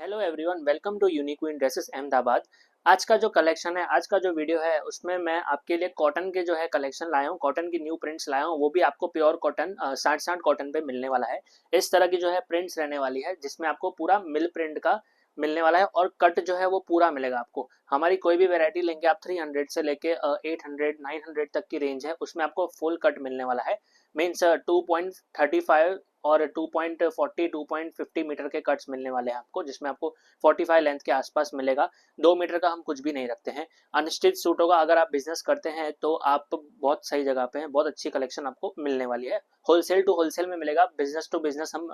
Hello everyone, welcome to Uniqueen dresses Ahmedabad. आज का जो कलेक्शन है, आज का जो वीडियो है, उसमें मैं आपके लिए कॉटन के जो है कलेक्शन लाया हूँ। कॉटन की न्यू प्रिंट्स लाया हूँ, वो भी आपको प्योर कॉटन 60-60 कॉटन पे मिलने वाला है। इस तरह की जो है प्रिंट्स रहने वाली है, जिसमें आपको पूरा मिल प्रिंट का मिलने वाला है और कट जो है वो पूरा मिलेगा आपको। हमारी कोई भी वैरायटी लेंगे आप 300 से लेके 800 900 तक की रेंज है, उसमें आपको फुल कट मिलने वाला है। मीन्स 2.35 और 2.40 2.50 मीटर के कट्स मिलने वाले हैं आपको, जिसमें आपको 45 लेंथ के आसपास मिलेगा। 2 मीटर का हम कुछ भी नहीं रखते हैं। अनस्टिच सूट होगा। अगर आप बिजनेस करते हैं तो आप बहुत सही जगह पे हैं, बहुत अच्छी कलेक्शन आपको मिलने वाली है। होलसेल टू होलसेल में मिलेगा। बिजनेस टू बिजनेस हम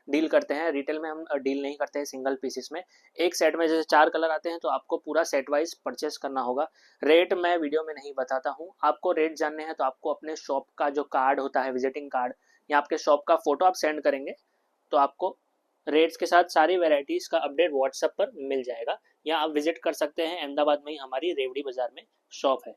डील करते हैं, रिटेल में हम डील नहीं करते हैं सिंगल पीसेस में। एक सेट में जैसे 4 कलर आते हैं तो आपको पूरा सेट वाइज परचेस करना होगा। रेट मैं वीडियो में नहीं बताता हूँ। आपको रेट जानने हैं तो आपको अपने शॉप का जो कार्ड होता है, विजिटिंग कार्ड या आपके शॉप का फोटो आप सेंड करेंगे तो आपको रेट्स के साथ सारी वेराइटीज का अपडेट व्हाट्सएप पर मिल जाएगा। या आप विजिट कर सकते हैं, अहमदाबाद में ही हमारी रेवड़ी बाजार में शॉप है।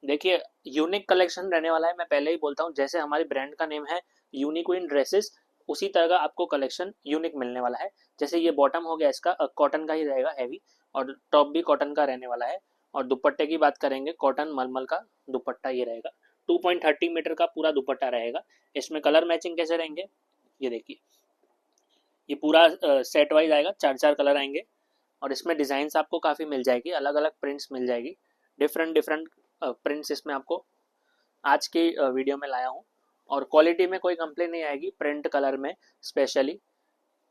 देखिए, यूनिक कलेक्शन रहने वाला है। मैं पहले ही बोलता हूँ, जैसे हमारे ब्रांड का नेम है यूनिक्विन ड्रेसेस, उसी तरह का आपको कलेक्शन यूनिक मिलने वाला है। जैसे ये बॉटम हो गया, इसका कॉटन का ही रहेगा हैवी, और टॉप भी कॉटन का रहने वाला है। और दुपट्टे की बात करेंगे, कॉटन मलमल का दुपट्टा ये रहेगा। 2.30 मीटर का पूरा दुपट्टा रहेगा। इसमें कलर मैचिंग कैसे रहेंगे, ये देखिए। ये पूरा सेट वाइज आएगा, 4-4 कलर आएंगे। और इसमें डिजाइन आपको काफ़ी मिल जाएगी, अलग अलग प्रिंट्स मिल जाएगी। डिफरेंट डिफरेंट प्रिंट्स इसमें आपको आज की वीडियो में लाया हूँ। और क्वालिटी में कोई कंप्लेन नहीं आएगी, प्रिंट कलर में स्पेशली,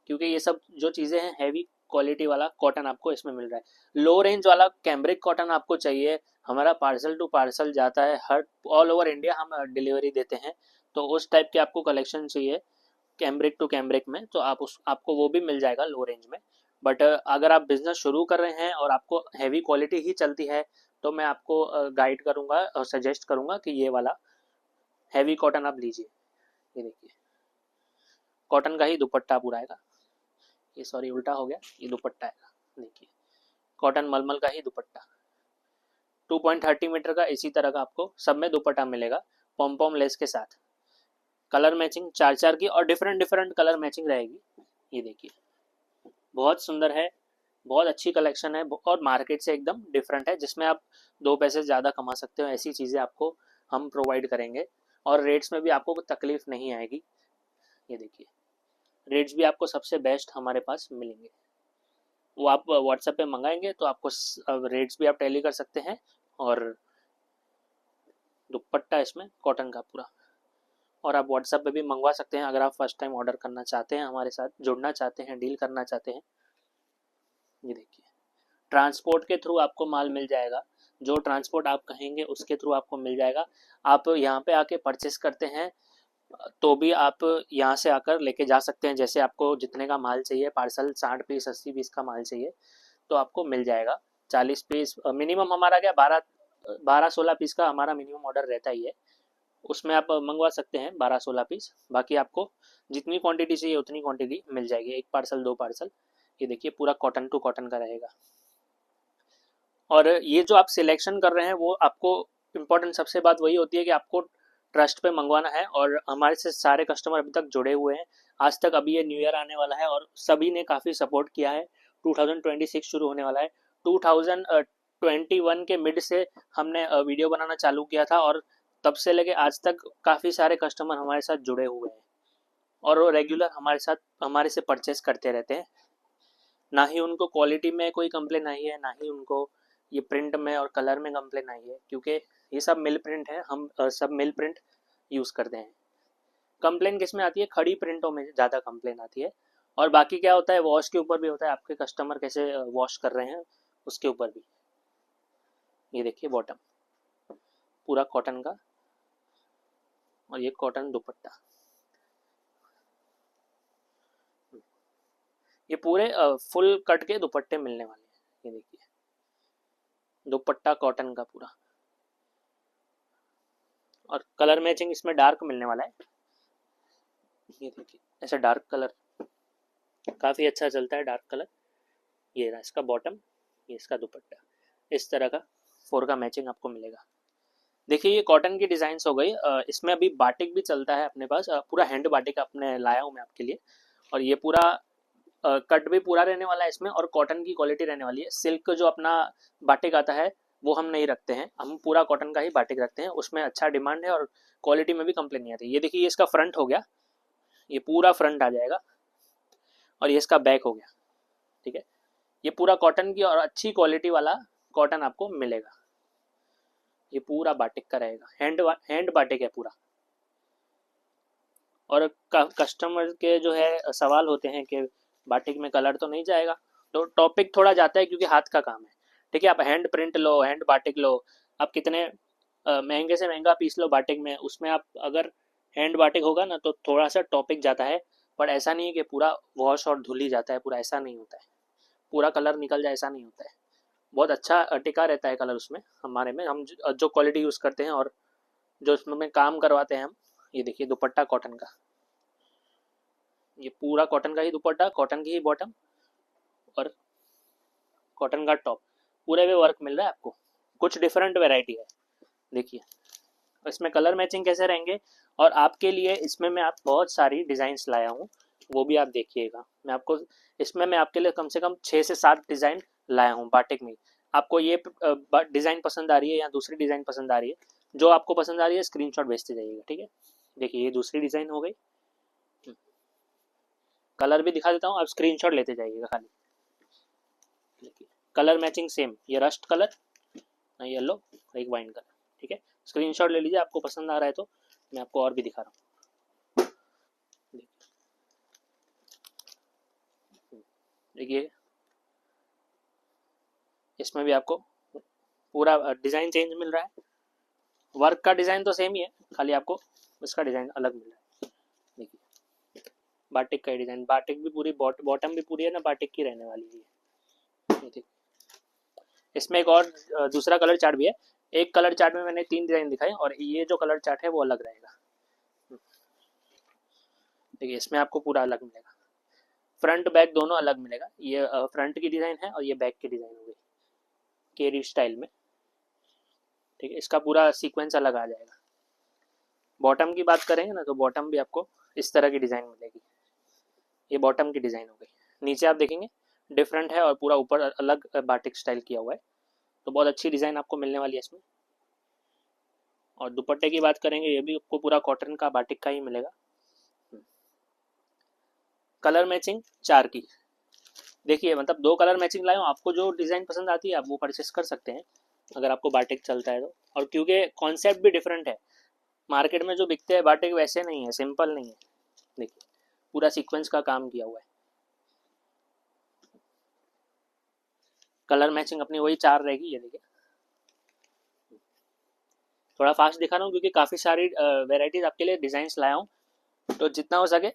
क्योंकि ये सब जो चीज़ें हैं हैवी क्वालिटी वाला कॉटन आपको इसमें मिल रहा है। लो रेंज वाला कैम्ब्रिक कॉटन आपको चाहिए, हमारा पार्सल टू पार्सल जाता है, हर ऑल ओवर इंडिया हम डिलीवरी देते हैं। तो उस टाइप के आपको कलेक्शन चाहिए कैम्ब्रिक टू कैम्ब्रिक में, तो आपको वो भी मिल जाएगा लो रेंज में। बट अगर आप बिजनेस शुरू कर रहे हैं और आपको हैवी क्वालिटी ही चलती है, तो मैं आपको गाइड करूंगा और सजेस्ट करूंगा कि ये वाला हैवी कॉटन आप लीजिए। ये देखिए, कॉटन का ही दुपट्टा पूरा आएगा। ये सॉरी उल्टा हो गया, ये दुपट्टा आएगा। देखिए, कॉटन मलमल का ही दुपट्टा, 2.30 मीटर का इसी तरह का आपको सब में दुपट्टा मिलेगा, पॉम पॉम लेस के साथ। कलर मैचिंग 4-4 की और डिफरेंट डिफरेंट कलर मैचिंग रहेगी। ये देखिए, बहुत सुंदर है, बहुत अच्छी कलेक्शन है और मार्केट से एकदम डिफरेंट है, जिसमें आप 2 पैसे ज़्यादा कमा सकते हो। ऐसी चीज़ें आपको हम प्रोवाइड करेंगे और रेट्स में भी आपको कोई तकलीफ नहीं आएगी। ये देखिए, रेट्स भी आपको सबसे बेस्ट हमारे पास मिलेंगे। वो आप व्हाट्सएप पे मंगाएंगे तो आपको रेट्स भी आप टैली कर सकते हैं। और दुपट्टा इसमें कॉटन का पूरा। और आप व्हाट्सएप पे भी मंगवा सकते हैं अगर आप फर्स्ट टाइम ऑर्डर करना चाहते हैं, हमारे साथ जुड़ना चाहते हैं, डील करना चाहते हैं। ये देखिए, ट्रांसपोर्ट के थ्रू आपको माल मिल जाएगा। जो ट्रांसपोर्ट आप कहेंगे उसके थ्रू आपको मिल जाएगा। आप यहाँ पे आके परचेस करते हैं तो भी आप यहाँ से आकर लेके जा सकते हैं। जैसे आपको जितने का माल चाहिए, पार्सल 60 पीस 80 पीस का माल चाहिए तो आपको मिल जाएगा। 40 पीस मिनिमम हमारा क्या, 12-16 पीस का हमारा मिनिमम ऑर्डर रहता ही है। उसमें आप मंगवा सकते हैं 12-16 पीस। बाकी आपको जितनी क्वांटिटी चाहिए उतनी क्वांटिटी मिल जाएगी, 1 पार्सल 2 पार्सल। ये देखिए, पूरा कॉटन टू कॉटन का रहेगा। और ये जो आप सिलेक्शन कर रहे हैं, वो आपको इम्पोर्टेंट सबसे बात वही होती है कि आपको ट्रस्ट पे मंगवाना है। और हमारे से सारे कस्टमर अभी तक जुड़े हुए हैं आज तक। अभी ये न्यू ईयर आने वाला है और सभी ने काफ़ी सपोर्ट किया है। 2026 शुरू होने वाला है। 2021 के मिड से हमने वीडियो बनाना चालू किया था और तब से लेके आज तक काफ़ी सारे कस्टमर हमारे साथ जुड़े हुए हैं और वो रेगुलर हमारे से परचेस करते रहते हैं। ना ही उनको क्वालिटी में कोई कंप्लेन आई है, ना ही उनको ये प्रिंट में और कलर में कंप्लेन आई है, क्योंकि ये सब मिल प्रिंट है। हम सब मिल प्रिंट यूज़ करते हैं। कंप्लेन किस में आती है, खड़ी प्रिंटों में ज़्यादा कंप्लेन आती है। और बाकी क्या होता है, वॉश के ऊपर भी होता है, आपके कस्टमर कैसे वॉश कर रहे हैं उसके ऊपर भी। ये देखिए, बॉटम पूरा कॉटन का और ये कॉटन दुपट्टा। ये पूरे फुल कट के दुपट्टे मिलने वाले हैं। ये देखिए, दुपट्टा कॉटन का पूरा। और कलर मैचिंग इसमें डार्क मिलने वाला है। ये देखिए, ऐसा डार्क कलर काफ़ी अच्छा चलता है, डार्क कलर। ये रहा इसका बॉटम, ये इसका दुपट्टा। इस तरह का 4 का मैचिंग आपको मिलेगा। देखिए, ये कॉटन की डिज़ाइंस हो गई। इसमें अभी बाटिक भी चलता है अपने पास। पूरा हैंड बाटिक अपने लाया हूँ मैं आपके लिए। और ये पूरा कट भी पूरा रहने वाला है इसमें, और कॉटन की क्वालिटी रहने वाली है। सिल्क जो अपना बाटिक आता है वो हम नहीं रखते हैं, हम पूरा कॉटन का ही बाटिक रखते हैं, उसमें अच्छा डिमांड है और क्वालिटी में भी कंप्लेन नहीं आती। ये देखिए, ये इसका फ्रंट हो गया, ये पूरा फ्रंट आ जाएगा, और ये इसका बैक हो गया। ठीक है, ये पूरा कॉटन की और अच्छी क्वालिटी वाला कॉटन आपको मिलेगा। ये पूरा बाटिक का रहेगा, हैंड बाटिक है पूरा। और कस्टमर के जो है सवाल होते हैं कि बाटिक में कलर तो नहीं जाएगा, तो टॉपिक थोड़ा जाता है क्योंकि हाथ का काम है। ठीक है, आप हैंड प्रिंट लो, हैंड बाटिक लो, आप कितने महंगे से महंगा पीस लो बाटिक में, उसमें आप अगर हैंड बाटिक होगा ना तो थोड़ा सा टॉपिक जाता है, पर ऐसा नहीं है कि पूरा वॉश और धुल ही जाता है, पूरा ऐसा नहीं होता है, पूरा कलर निकल जाए ऐसा नहीं होता है। बहुत अच्छा टिका रहता है कलर उसमें हमारे में, हम जो क्वालिटी यूज़ करते हैं और जो उसमें काम करवाते हैं हम। ये देखिए दुपट्टा कॉटन का, ये पूरा कॉटन का ही दुपट्टा, कॉटन की ही बॉटम और कॉटन का टॉप, पूरे में वर्क मिल रहा है आपको। कुछ डिफरेंट वैरायटी है, देखिए इसमें कलर मैचिंग कैसे रहेंगे। और आपके लिए इसमें मैं आप बहुत सारी डिज़ाइंस लाया हूँ, वो भी आप देखिएगा। मैं आपको इसमें मैं आपके लिए कम से कम 6 से 7 डिज़ाइन लाया हूँ बाटिक में। आपको ये डिज़ाइन पसंद आ रही है या दूसरी डिज़ाइन पसंद आ रही है, जो आपको पसंद आ रही है स्क्रीनशॉट भेजते जाइएगा। ठीक है, देखिए ये दूसरी डिज़ाइन हो गई, कलर भी दिखा देता हूँ, आप स्क्रीनशॉट लेते जाइएगा खाली। देखिए कलर मैचिंग सेम, ये रस्ट कलर, येलो, एक वाइन कलर। ठीक है, स्क्रीनशॉट ले लीजिए, आपको पसंद आ रहा है तो मैं आपको और भी दिखा रहा हूँ। देखिए इसमें भी आपको पूरा डिज़ाइन चेंज मिल रहा है, वर्क का डिज़ाइन तो सेम ही है, खाली आपको इसका डिज़ाइन अलग मिल रहा है। देखिए बाटिक का डिज़ाइन, बाटिक भी पूरी बॉटम भी पूरी है ना बाटिक की रहने वाली है। देखिए इसमें एक और दूसरा कलर चार्ट भी है। एक कलर चार्ट में मैंने 3 डिज़ाइन दिखाए और ये जो कलर चार्ट है वो अलग रहेगा। देखिए इसमें आपको पूरा अलग मिलेगा, फ्रंट बैक दोनों अलग मिलेगा। ये फ्रंट की डिज़ाइन है और ये बैक की डिज़ाइन हो गई केरी स्टाइल में। ठीक है, इसका पूरा सीक्वेंस अलग आ जाएगा। बॉटम की बात करेंगे ना तो बॉटम भी आपको इस तरह की डिज़ाइन मिलेगी। ये बॉटम की डिज़ाइन हो गई, नीचे आप देखेंगे डिफरेंट है और पूरा ऊपर अलग बाटिक स्टाइल किया हुआ है, तो बहुत अच्छी डिज़ाइन आपको मिलने वाली है इसमें। और दुपट्टे की बात करेंगे, ये भी आपको पूरा कॉटन का बाटिक का ही मिलेगा। कलर मैचिंग 4 की, देखिए मतलब 2 कलर मैचिंग लाए हूँ, आपको जो डिज़ाइन पसंद आती है आप वो परचेस कर सकते हैं अगर आपको बाटिक चलता है तो। और क्योंकि कॉन्सेप्ट भी डिफरेंट है, मार्केट में जो बिकते हैं बाटिक वैसे नहीं है, सिंपल नहीं है। देखिए पूरा सीक्वेंस का काम किया हुआ है। कलर मैचिंग अपनी वही 4 रहेगी। ये देखिए थोड़ा फास्ट दिखा रहा हूँ क्योंकि काफ़ी सारी वेराइटीज़ आपके लिए डिज़ाइंस लाया हूँ, तो जितना हो सके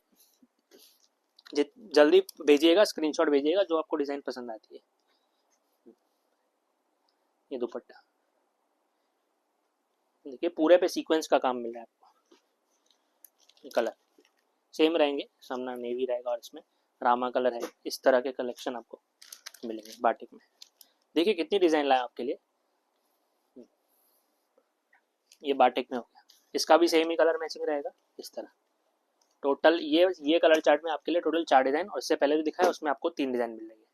जल्दी भेजिएगा, स्क्रीनशॉट भेजिएगा जो आपको डिज़ाइन पसंद आती है। ये दुपट्टा देखिए पूरे पे सीक्वेंस का काम मिल रहा है आपको। कलर सेम रहेंगे, सामना नेवी रहेगा और इसमें रामा कलर है। इस तरह के कलेक्शन आपको मिलेंगे बाटिक में। देखिए कितनी डिज़ाइन लाया आपके लिए। ये बाटिक में हो गया, इसका भी सेम ही कलर मैचिंग रहेगा इस तरह। टोटल ये कलर चार्ट में आपके लिए टोटल 4 डिज़ाइन, और इससे पहले जो दिखाया उसमें आपको 3 डिज़ाइन मिल रही है।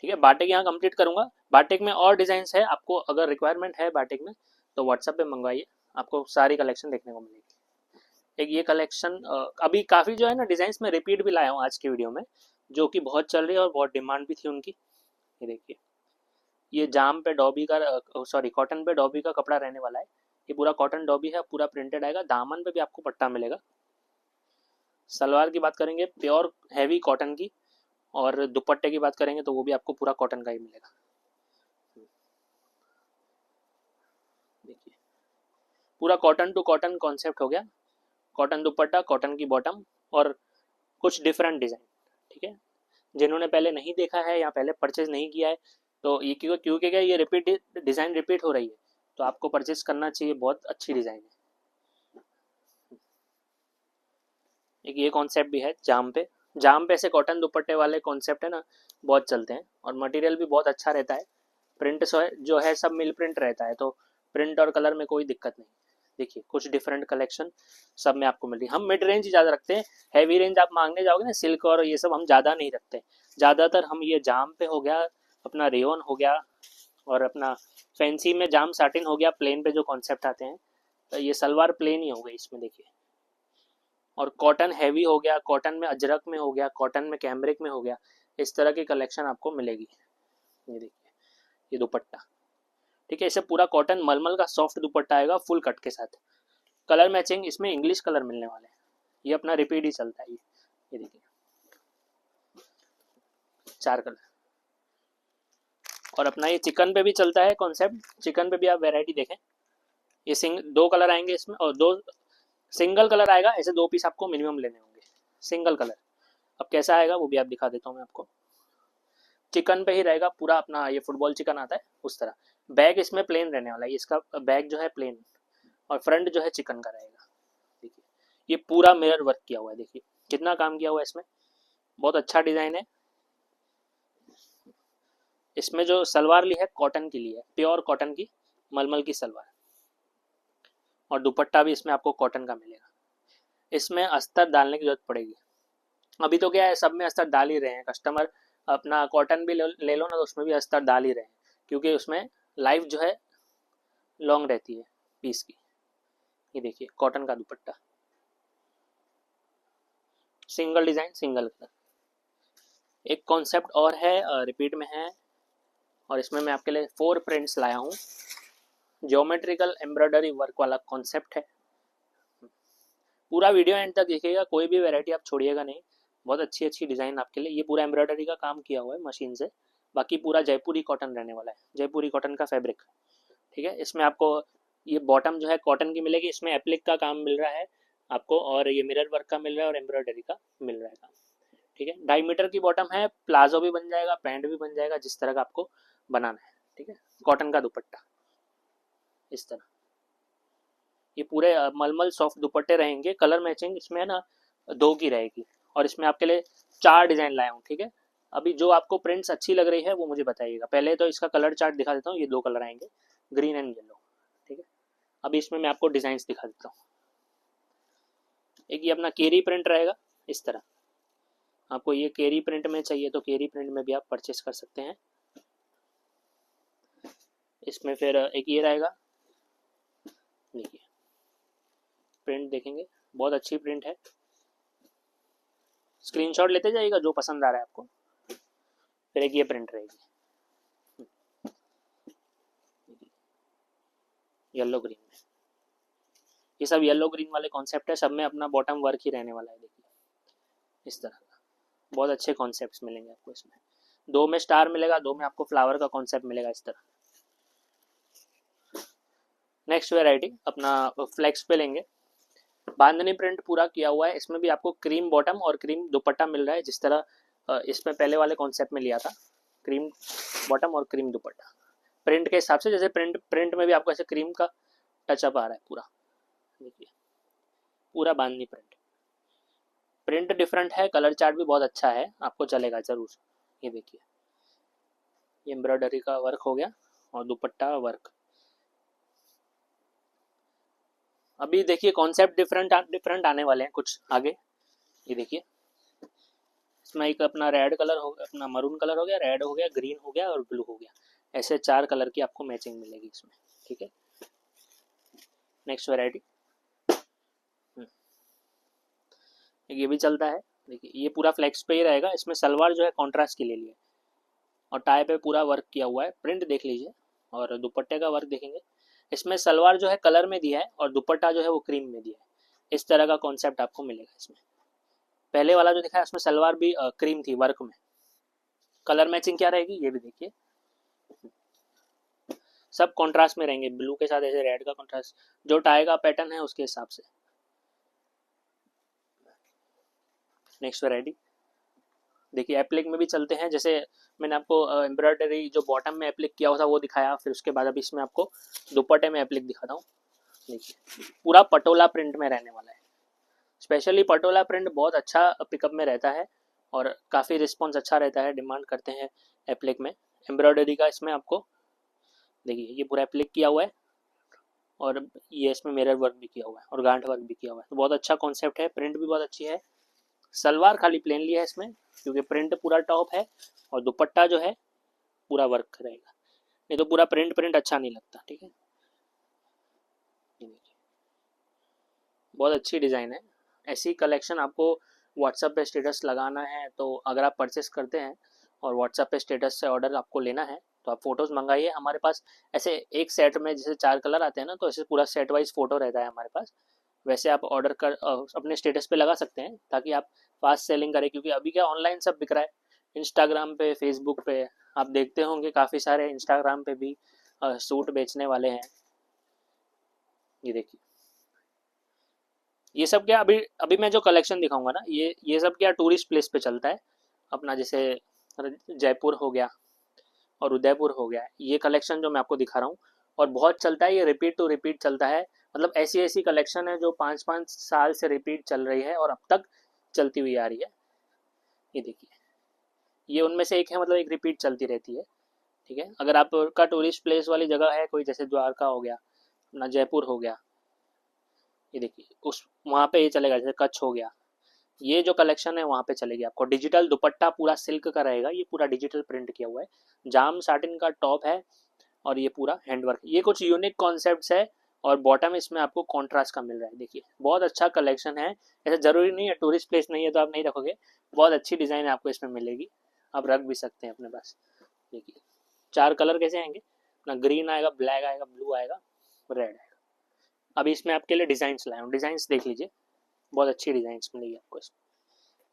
ठीक है, बाटिक यहाँ कंप्लीट करूँगा। बाटिक में और डिज़ाइन है, आपको अगर रिक्वायरमेंट है बाटिक में तो व्हाट्सएप पे मंगवाइए, आपको सारी कलेक्शन देखने को मिलेगी। एक ये कलेक्शन अभी काफ़ी जो है ना डिज़ाइंस में रिपीट भी लाया हूँ आज की वीडियो में, जो कि बहुत चल रही है और बहुत डिमांड भी थी उनकी। ये देखिए ये जाम पे डॉबी का सॉरी कॉटन पे डॉबी का कपड़ा रहने वाला है। ये पूरा कॉटन डॉबी है, पूरा प्रिंटेड आएगा, दामन पे भी आपको पट्टा मिलेगा। सलवार की बात करेंगे प्योर हैवी कॉटन की, और दुपट्टे की बात करेंगे तो वो भी आपको पूरा कॉटन का ही मिलेगा। देखिए पूरा कॉटन टू कॉटन कॉन्सेप्ट हो गया, कॉटन दुपट्टा, कॉटन की बॉटम और कुछ डिफरेंट डिज़ाइन। ठीक है, जिन्होंने पहले नहीं देखा है या पहले परचेज नहीं किया है तो ये क्योंकि क्या ये रिपीट डिज़ाइन रिपीट हो रही है तो आपको परचेज करना चाहिए, बहुत अच्छी डिज़ाइन है। एक ये कॉन्सेप्ट भी है जाम पे से कॉटन दुपट्टे वाले कॉन्सेप्ट है ना, बहुत चलते हैं और मटेरियल भी बहुत अच्छा रहता है। प्रिंट जो है सब मिल प्रिंट रहता है, तो प्रिंट और कलर में कोई दिक्कत नहीं। देखिए कुछ डिफरेंट कलेक्शन सब में आपको मिल रही है। हम मिड रेंज ज़्यादा रखते हैं, हैवी रेंज आप मांगने जाओगे ना सिल्क और ये सब हम ज़्यादा नहीं रखते। ज़्यादातर हम ये जाम पे हो गया, अपना रेयन हो गया, और अपना फैंसी में जाम साटिन हो गया, प्लेन पे जो कॉन्सेप्ट आते हैं, तो ये सलवार प्लेन ही हो गई इसमें देखिए। और कॉटन हैवी हो गया, कॉटन में अजरक में हो गया, कॉटन में कैमरिक में हो गया, इस तरह की कलेक्शन आपको मिलेगी। ये देखिए ये दुपट्टा, ठीक है, इसे पूरा कॉटन मलमल का सॉफ्ट दुपट्टा आएगा फुल कट के साथ। कलर मैचिंग इसमें इंग्लिश कलर मिलने वाले हैं, ये अपना रिपीट ही चलता है। ये देखिए 4 कलर। और अपना ये चिकन पे भी चलता है कॉन्सेप्ट, चिकन पे भी आप वैरायटी देखें, ये 2 कलर आएंगे इसमें, और 2 सिंगल कलर आएगा, ऐसे 2 पीस आपको मिनिमम लेने होंगे सिंगल कलर। अब कैसा आएगा वो भी आप दिखा देता हूँ मैं आपको। चिकन पे ही रहेगा पूरा अपना, ये फुटबॉल चिकन आता है उस तरह। बैग इसमें प्लेन रहने वाला है, इसका बैग जो है प्लेन, और फ्रंट जो है चिकन का रहेगा। देखिए ये पूरा मिरर वर्क किया हुआ है, देखिए कितना काम किया हुआ है इसमें, बहुत अच्छा डिजाइन है। इसमें जो सलवार ली है कॉटन की ली है, प्योर कॉटन की मलमल की सलवार, और दुपट्टा भी इसमें आपको कॉटन का मिलेगा। इसमें अस्तर डालने की जरूरत पड़ेगी, अभी तो क्या है सब में अस्तर डाल ही रहे हैं कस्टमर, अपना कॉटन भी ले लो ना तो उसमें भी अस्तर डाल ही रहे हैं, क्योंकि उसमें लाइफ जो है लॉन्ग रहती है पीस की। ये देखिए कॉटन का दुपट्टा, सिंगल डिजाइन सिंगल कलर। एक कॉन्सेप्ट और है रिपीट में है, और इसमें मैं आपके लिए 4 प्रिंट्स लाया हूँ, ज्योमेट्रिकल एम्ब्रॉयडरी वर्क वाला कॉन्सेप्ट है। पूरा वीडियो एंड तक देखिएगा, कोई भी वैरायटी आप छोड़िएगा नहीं, बहुत अच्छी अच्छी डिज़ाइन आपके लिए। ये पूरा एम्ब्रॉयडरी का काम किया हुआ है मशीन से, बाकी पूरा जयपुरी कॉटन रहने वाला है, जयपुरी कॉटन का फैब्रिक, ठीक है। इसमें आपको ये बॉटम जो है कॉटन की मिलेगी, इसमें एप्लिक का काम मिल रहा है आपको, और ये मिरर वर्क का मिल रहा है, और एम्ब्रॉयडरी का मिल रहा है काम, ठीक है। 2.5 मीटर की बॉटम है, प्लाजो भी बन जाएगा, पैंट भी बन जाएगा, जिस तरह का आपको बनाना है, ठीक है। कॉटन का दुपट्टा इस तरह, ये पूरे मलमल सॉफ्ट दुपट्टे रहेंगे। कलर मैचिंग इसमें है ना 2 की रहेगी, और इसमें आपके लिए 4 डिज़ाइन लाया हूँ, ठीक है। अभी जो आपको प्रिंट्स अच्छी लग रही है वो मुझे बताइएगा। पहले तो इसका कलर चार्ट दिखा देता हूँ, ये 2 कलर आएंगे, ग्रीन एंड येलो, ठीक है। अभी इसमें मैं आपको डिज़ाइंस दिखा देता हूँ। एक ये अपना केरी प्रिंट रहेगा इस तरह, आपको ये केरी प्रिंट में चाहिए तो केरी प्रिंट में भी आप परचेस कर सकते हैं। इसमें फिर एक ये रहेगा, देखिए प्रिंट देखेंगे, बहुत अच्छी प्रिंट है, स्क्रीनशॉट लेते जाइएगा जो पसंद आ रहा है आपको। फिर एक ये प्रिंट रहेगी येलो ग्रीन में, ये सब येलो ग्रीन वाले कॉन्सेप्ट है, सब में अपना बॉटम वर्क ही रहने वाला है। देखिए इस तरह का बहुत अच्छे कॉन्सेप्ट्स मिलेंगे आपको इसमें। 2 में स्टार मिलेगा, 2 में आपको फ्लावर का कॉन्सेप्ट मिलेगा इस तरह। नेक्स्ट वेराइटी अपना फ्लेक्स पे लेंगे, बांधनी प्रिंट पूरा किया हुआ है, इसमें भी आपको क्रीम बॉटम और क्रीम दुपट्टा मिल रहा है, जिस तरह इसमें पहले वाले कॉन्सेप्ट में लिया था, क्रीम बॉटम और क्रीम दुपट्टा प्रिंट के हिसाब से। जैसे प्रिंट में भी आपको ऐसे क्रीम का टचअप आ रहा है पूरा, देखिए पूरा बांधनी प्रिंट डिफरेंट है, कलर चार्ट भी बहुत अच्छा है, आपको चलेगा जरूर। ये देखिए ये एम्ब्रॉयडरी का वर्क हो गया, और दुपट्टा वर्क। अभी देखिए कॉन्सेप्ट डिफरेंट आने वाले हैं कुछ आगे। ये देखिए इसमें एक अपना रेड कलर हो गया, अपना मरून कलर हो गया, रेड हो गया, ग्रीन हो गया, और ब्लू हो गया, ऐसे 4 कलर की आपको मैचिंग मिलेगी इसमें, ठीक है। नेक्स्ट वेराइटी ये भी चलता है, देखिए ये पूरा फ्लेक्स पे ही रहेगा, इसमें सलवार जो है कॉन्ट्रास्ट की ले लिए, और टाई पे पूरा वर्क किया हुआ है, प्रिंट देख लीजिए, और दुपट्टे का वर्क देखेंगे। इसमें सलवार जो है कलर में दिया है, और दुपट्टा जो है वो क्रीम में दिया है, इस तरह का कॉन्सेप्ट आपको मिलेगा इसमें। पहले वाला जो दिखा है उसमें सलवार भी क्रीम थी वर्क में, कलर मैचिंग क्या रहेगी ये भी देखिए, सब कॉन्ट्रास्ट में रहेंगे, ब्लू के साथ ऐसे रेड का कॉन्ट्रास्ट, जो टाई का पैटर्न है उसके हिसाब से। नेक्स्ट वैरायटी देखिए एप्लिक में भी चलते हैं, जैसे मैंने आपको एम्ब्रॉयडरी जो बॉटम में एप्लिक किया हुआ था वो दिखाया, फिर उसके बाद अभी इसमें आपको दुपट्टे में एप्लिक दिखाता हूँ। देखिए पूरा पटोला प्रिंट में रहने वाला है, स्पेशली पटोला प्रिंट बहुत अच्छा पिकअप में रहता है, और काफ़ी रिस्पॉन्स अच्छा रहता है, डिमांड करते हैं एप्लिक में। एम्ब्रॉयडरी का इसमें आपको देखिए ये पूरा एप्लिक किया हुआ है, और ये इसमें मिरर वर्क भी किया हुआ है और गांठ वर्क भी किया हुआ है। तो बहुत अच्छा कॉन्सेप्ट है, प्रिंट भी बहुत अच्छी है। सलवार खाली प्लेन लिया है इसमें क्योंकि प्रिंट पूरा टॉप है, और दुपट्टा जो है पूरा वर्क रहेगा, नहीं तो पूरा प्रिंट प्रिंट अच्छा नहीं लगता। ठीक है, बहुत अच्छी डिज़ाइन है। ऐसी कलेक्शन आपको व्हाट्सएप पे स्टेटस लगाना है, तो अगर आप परचेस करते हैं और व्हाट्सएप पे स्टेटस से ऑर्डर आपको लेना है तो आप फ़ोटोज़ मंगाइए हमारे पास। ऐसे एक सेट में जैसे 4 कलर आते हैं ना, तो ऐसे पूरा सेट वाइज फ़ोटो रहता है हमारे पास। वैसे आप ऑर्डर कर अपने स्टेटस पे लगा सकते हैं ताकि आप फास्ट सेलिंग करें, क्योंकि अभी क्या ऑनलाइन सब बिक रहा है, इंस्टाग्राम पे, फेसबुक पे। आप देखते होंगे काफ़ी सारे इंस्टाग्राम पे भी सूट बेचने वाले हैं। ये देखिए, ये सब क्या अभी अभी मैं जो कलेक्शन दिखाऊंगा ना, ये सब क्या टूरिस्ट प्लेस पे चलता है अपना, जैसे जयपुर हो गया और उदयपुर हो गया। ये कलेक्शन जो मैं आपको दिखा रहा हूँ और बहुत चलता है, ये रिपीट टू रिपीट चलता है। मतलब ऐसी ऐसी कलेक्शन है जो 5-5 साल से रिपीट चल रही है और अब तक चलती हुई आ रही है। ये देखिए, ये उनमें से एक है, मतलब एक रिपीट चलती रहती है। ठीक है, अगर आपका टूरिस्ट प्लेस वाली जगह है कोई, जैसे द्वारका हो गया, अपना जयपुर हो गया, ये देखिए उस वहाँ पे ये चलेगा। जैसे कच्छ हो गया, ये जो कलेक्शन है वहाँ पे चलेगी आपको। डिजिटल दुपट्टा पूरा सिल्क का रहेगा, ये पूरा डिजिटल प्रिंट किया हुआ है। जाम साटिन का टॉप है और ये पूरा हैंडवर्क। ये कुछ यूनिक कॉन्सेप्ट्स है, और बॉटम इसमें आपको कॉन्ट्रास्ट का मिल रहा है। देखिए बहुत अच्छा कलेक्शन है। ऐसा जरूरी नहीं है, टूरिस्ट प्लेस नहीं है तो आप नहीं रखोगे, बहुत अच्छी डिज़ाइन आपको इसमें मिलेगी, आप रख भी सकते हैं अपने पास। देखिए 4 कलर कैसे आएंगे ना, ग्रीन आएगा, ब्लैक आएगा, ब्लू आएगा, रेड आएगा। अभी इसमें आपके लिए डिज़ाइंस लाया हूँ, डिज़ाइंस देख लीजिए, बहुत अच्छी डिज़ाइंस मिलेगी आपको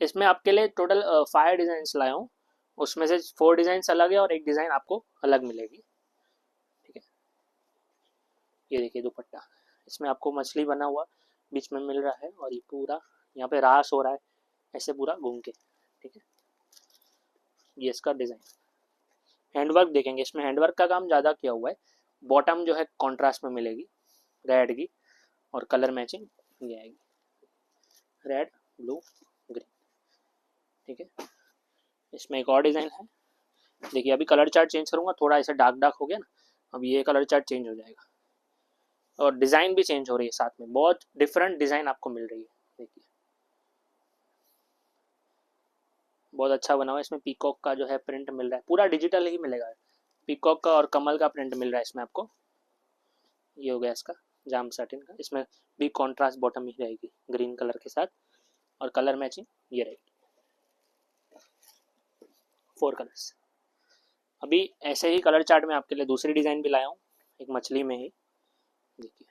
इसमें आपके लिए टोटल 5 डिज़ाइंस लाया हूँ, उसमें से 4 डिज़ाइंस अलग है और एक डिज़ाइन आपको अलग मिलेगी। ठीक है, ये देखिए दुपट्टा, इसमें आपको मछली बना हुआ बीच में मिल रहा है, और ये पूरा यहाँ पे रास हो रहा है ऐसे पूरा घूम के। ठीक है, ये इसका डिज़ाइन। हैंडवर्क देखेंगे, इसमें हैंडवर्क का काम ज़्यादा किया हुआ है। बॉटम जो है कॉन्ट्रास्ट में मिलेगी रेड की, और कलर मैचिंग ये आएगी, रेड, ब्लू, ग्रीन। ठीक है, इसमें एक और डिज़ाइन है। देखिए अभी कलर चार्ट चेंज करूँगा, थोड़ा ऐसे डार्क डार्क हो गया ना, अब ये कलर चार्ट चेंज हो जाएगा और डिज़ाइन भी चेंज हो रही है साथ में, बहुत डिफरेंट डिज़ाइन आपको मिल रही है। देखिए बहुत अच्छा बना हुआ है, इसमें पीकॉक का जो है प्रिंट मिल रहा है, पूरा डिजिटल ही मिलेगा। पीकॉक का और कमल का प्रिंट मिल रहा है इसमें आपको। ये हो गया इसका जाम साटिन का, इसमें भी कॉन्ट्रास्ट बॉटम ही रहेगी ग्रीन कलर के साथ, और कलर मैचिंग ये रहेगी 4 कलर्स। अभी ऐसे ही कलर चार्ट में आपके लिए दूसरी डिज़ाइन भी लाया हूँ, एक मछली में ही। देखिए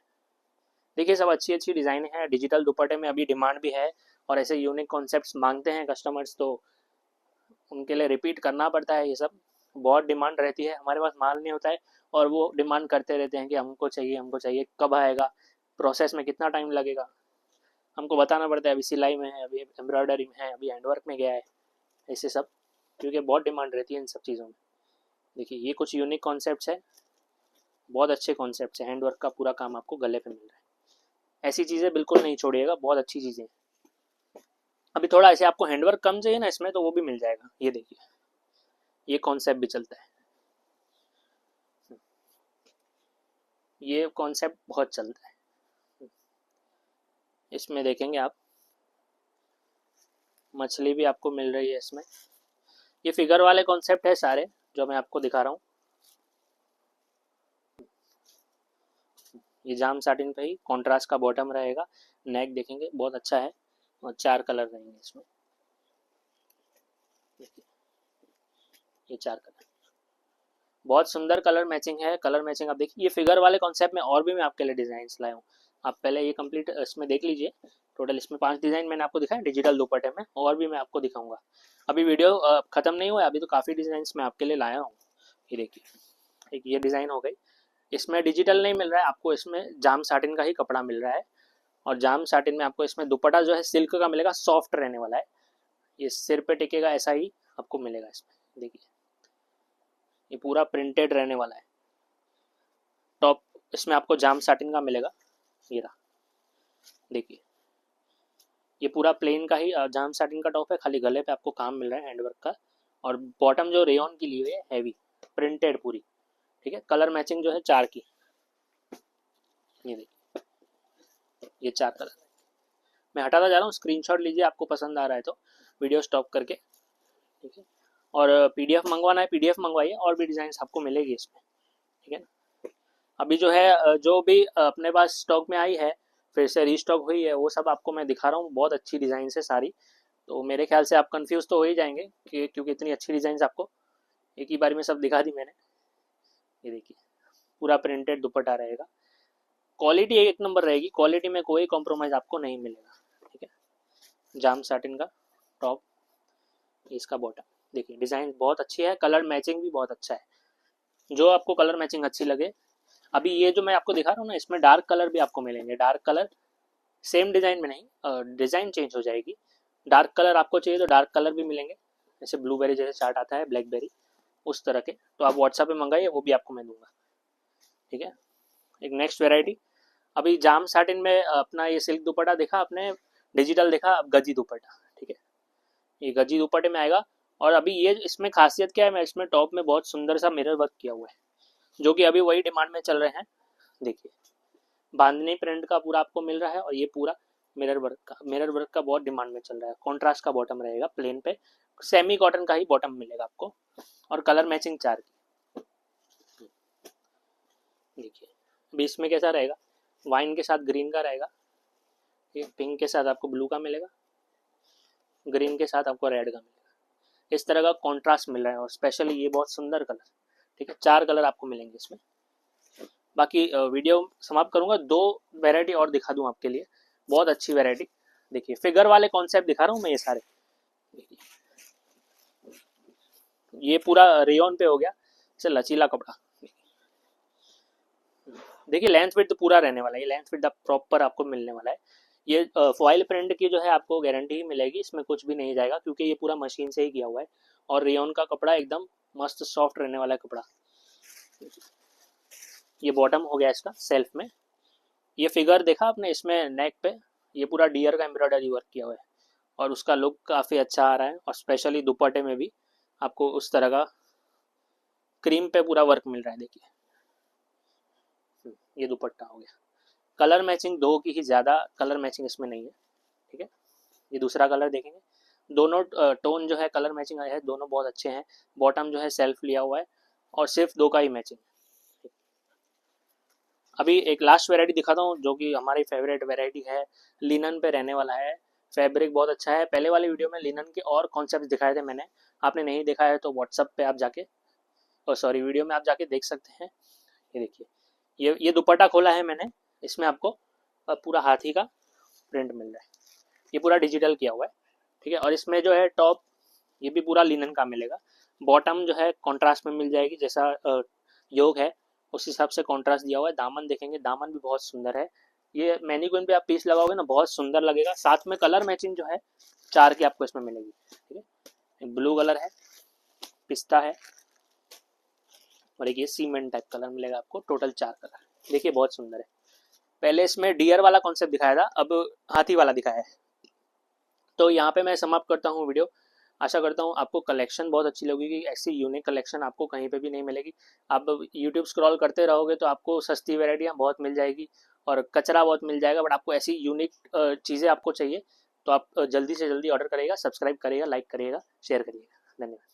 देखिए सब अच्छी अच्छी डिज़ाइन है। डिजिटल दुपट्टे में अभी डिमांड भी है, और ऐसे यूनिक कॉन्सेप्ट्स मांगते हैं कस्टमर्स, तो उनके लिए रिपीट करना पड़ता है। ये सब बहुत डिमांड रहती है, हमारे पास माल नहीं होता है और वो डिमांड करते रहते हैं कि हमको चाहिए, हमको चाहिए, कब आएगा, प्रोसेस में कितना टाइम लगेगा, हमको बताना पड़ता है। अभी सिलाई में है, अभी एम्ब्रॉयडरी में है, अभी हैंडवर्क में गया है, ऐसे सब, क्योंकि बहुत डिमांड रहती है इन सब चीज़ों में। देखिए ये कुछ यूनिक कॉन्सेप्ट्स है, बहुत अच्छे कॉन्सेप्ट्स है। हैंडवर्क का पूरा काम आपको गले पे मिल रहा है, ऐसी चीज़ें बिल्कुल नहीं छोड़िएगा, बहुत अच्छी चीज़ें। अभी थोड़ा ऐसे आपको हैंडवर्क कम चाहिए ना इसमें, तो वो भी मिल जाएगा। ये देखिए ये कॉन्सेप्ट भी चलता है, ये कॉन्सेप्ट बहुत चलता है। इसमें देखेंगे आप मछली भी आपको मिल रही है इसमें। ये फिगर वाले कॉन्सेप्ट है सारे जो मैं आपको दिखा रहा हूँ। ये जाम साटिन पे ही कॉन्ट्रास्ट का बॉटम रहेगा, नेक देखेंगे बहुत अच्छा है, और 4 कलर रहेंगे इसमें। ये 4 कलर, बहुत सुंदर कलर मैचिंग है। कलर मैचिंग आप देखिए, ये फिगर वाले कॉन्सेप्ट में और भी मैं आपके लिए डिजाइन लाया हूँ। आप पहले ये कंप्लीट इसमें देख लीजिए। टोटल इसमें 5 डिजाइन मैंने आपको दिखाया डिजिटल दुपट्टे में, और भी मैं आपको दिखाऊंगा। अभी वीडियो खत्म नहीं हुआ, अभी तो काफ़ी डिजाइन मैं आपके लिए लाया हूँ। ये देखिए एक ये डिज़ाइन हो गई, इसमें डिजिटल नहीं मिल रहा है आपको, इसमें जाम साटिन का ही कपड़ा मिल रहा है, और जाम साटिन में आपको इसमें दुपट्टा जो है सिल्क का मिलेगा, सॉफ्ट रहने वाला है, ये सिर पे टिकेगा ऐसा ही आपको मिलेगा इसमें। देखिए ये पूरा प्रिंटेड रहने वाला है। टॉप इसमें आपको जाम साटिन का मिलेगा, ये रहा देखिए, ये पूरा प्लेन का ही जाम साटिन का टॉप है, खाली गले पे आपको काम मिल रहा है हैंडवर्क का, और बॉटम जो रेयन की ली हुई है हैवी प्रिंटेड पूरी। ठीक है, कलर मैचिंग जो है 4 की। ये देखिए, ये 4 कलर मैं हटाता जा रहा हूँ, स्क्रीनशॉट लीजिए आपको पसंद आ रहा है तो वीडियो स्टॉप करके, ठीक है। और पीडीएफ मंगवाना है, पीडीएफ मंगवाइए, और भी डिज़ाइन आपको मिलेगी इसमें, ठीक है ना। अभी जो है जो भी अपने पास स्टॉक में आई है, फिर से रीस्टॉक हुई है, वो सब आपको मैं दिखा रहा हूँ। बहुत अच्छी डिज़ाइन है सारी, तो मेरे ख्याल से आप कंफ्यूज तो हो ही जाएंगे कि क्योंकि इतनी अच्छी डिज़ाइन आपको एक ही बार में सब दिखा दी मैंने। ये देखिए, पूरा प्रिंटेड दुपट्टा रहेगा, क्वालिटी एक नंबर रहेगी, क्वालिटी में कोई कॉम्प्रोमाइज़ आपको नहीं मिलेगा, ठीक है। जाम साटिन का टॉप, इसका बॉटम, देखिए डिज़ाइन बहुत अच्छी है, कलर मैचिंग भी बहुत अच्छा है, जो आपको कलर मैचिंग अच्छी लगे। अभी ये जो मैं आपको दिखा रहा हूँ ना, इसमें डार्क कलर भी आपको मिलेंगे, डार्क कलर सेम डिज़ाइन में नहीं, डिज़ाइन चेंज हो जाएगी। डार्क कलर आपको चाहिए तो डार्क कलर भी मिलेंगे, जैसे ब्लूबेरी जैसे चार्ट आता है, ब्लैकबेरी उस तरह के, तो आप व्हाट्सएप पे मंगाइए, वो भी आपको मैं दूंगा, ठीक है। एक नेक्स्ट वेराइटी, अभी जाम साटिन में अपना ये सिल्क दुपट्टा देखा आपने, डिजिटल देखा, अब गजी दुपट्टा, ठीक है। ये गजी दुपट्टे में आएगा, और अभी ये इसमें खासियत क्या है, मैं इसमें टॉप में बहुत सुंदर सा मिरर वर्क किया हुआ है, जो कि अभी वही डिमांड में चल रहे हैं। देखिए बांधनी प्रिंट का पूरा आपको मिल रहा है, और ये पूरा मिरर वर्क का बहुत डिमांड में चल रहा है। कॉन्ट्रास्ट का बॉटम रहेगा प्लेन पे, सेमी कॉटन का ही बॉटम मिलेगा आपको, और कलर मैचिंग 4 की। देखिए अभी इसमें कैसा रहेगा, वाइन के साथ ग्रीन का रहेगा, पिंक के साथ आपको ब्लू का मिलेगा, ग्रीन के साथ आपको रेड का मिलेगा, इस तरह का कॉन्ट्रास्ट मिल रहा है, और स्पेशली ये बहुत सुंदर कलर, ठीक है। 4 कलर आपको मिलेंगे इसमें। बाकी वीडियो समाप्त करूंगा, 2 वैरायटी और दिखा दूं आपके लिए, बहुत अच्छी वैरायटी। देखिए फिगर वाले कॉन्सेप्ट दिखा रहा हूँ मैं, ये सारे ये पूरा रेयन पे हो गया, इसे लचीला कपड़ा। देखिए लेंथ विड्थ पूरा रहने वाला है, ये लेंथ विड्थ प्रॉपर आपको मिलने वाला है। ये फॉइल प्रिंट की जो है आपको गारंटी ही मिलेगी, इसमें कुछ भी नहीं जाएगा, क्योंकि ये पूरा मशीन से ही किया हुआ है, और रेयन का कपड़ा एकदम मस्त सॉफ्ट रहने वाला है कपड़ा। ये बॉटम हो गया इसका सेल्फ में, ये फिगर देखा आपने इसमें नेक पे, ये पूरा डियर का एम्ब्रॉयडरी वर्क किया हुआ है, और उसका लुक काफ़ी अच्छा आ रहा है, और स्पेशली दुपट्टे में भी आपको उस तरह का क्रीम पे पूरा वर्क मिल रहा है। देखिए ये दुपट्टा हो गया, कलर मैचिंग 2 की ही ज़्यादा कलर मैचिंग इसमें नहीं है, ठीक है। ये दूसरा कलर देखेंगे, दोनों टोन जो है कलर मैचिंग आया है, दोनों बहुत अच्छे हैं। बॉटम जो है सेल्फ लिया हुआ है, और सिर्फ 2 का ही मैचिंग। अभी एक लास्ट वेराइटी दिखाता हूँ, जो कि हमारी फेवरेट वेराइटी है, लिनन पे रहने वाला है, फैब्रिक बहुत अच्छा है। पहले वाली वीडियो में लिनन के और कॉन्सेप्ट दिखाए थे मैंने, आपने नहीं देखा है तो व्हाट्सअप पे आप जाके, सॉरी वीडियो में आप जाके देख सकते हैं। ये देखिए, ये दुपट्टा खोला है मैंने, इसमें आपको पूरा हाथी का प्रिंट मिल रहा है, ये पूरा डिजिटल किया हुआ है, ठीक है। और इसमें जो है टॉप, ये भी पूरा लिनन का मिलेगा, बॉटम जो है कॉन्ट्रास्ट में मिल जाएगी, जैसा योग है उस हिसाब से कॉन्ट्रास्ट दिया हुआ है। दामन देखेंगे, दामन भी बहुत सुंदर है, ये मैनीक्विन पे आप पीस लगाओगे ना बहुत सुंदर लगेगा। साथ में कलर मैचिंग जो है 4 की आपको इसमें मिलेगी, ठीक है। ब्लू कलर है, पिस्ता है, और एक ये सीमेंट टाइप कलर मिलेगा आपको, टोटल 4 कलर। देखिए बहुत सुंदर है। पहले इसमें डियर वाला कॉन्सेप्ट दिखाया था, अब हाथी वाला दिखाया है। तो यहाँ पे मैं समाप्त करता हूँ वीडियो। आशा करता हूँ आपको कलेक्शन बहुत अच्छी लगेगी, ऐसी यूनिक कलेक्शन आपको कहीं पे भी नहीं मिलेगी। आप यूट्यूब स्क्रॉल करते रहोगे तो आपको सस्ती वैरायटियाँ बहुत मिल जाएगी, और कचरा बहुत मिल जाएगा, बट आपको ऐसी यूनिक चीज़ें आपको चाहिए तो आप जल्दी से जल्दी ऑर्डर करिएगा, सब्सक्राइब करिएगा, लाइक करिएगा, शेयर करिएगा। धन्यवाद।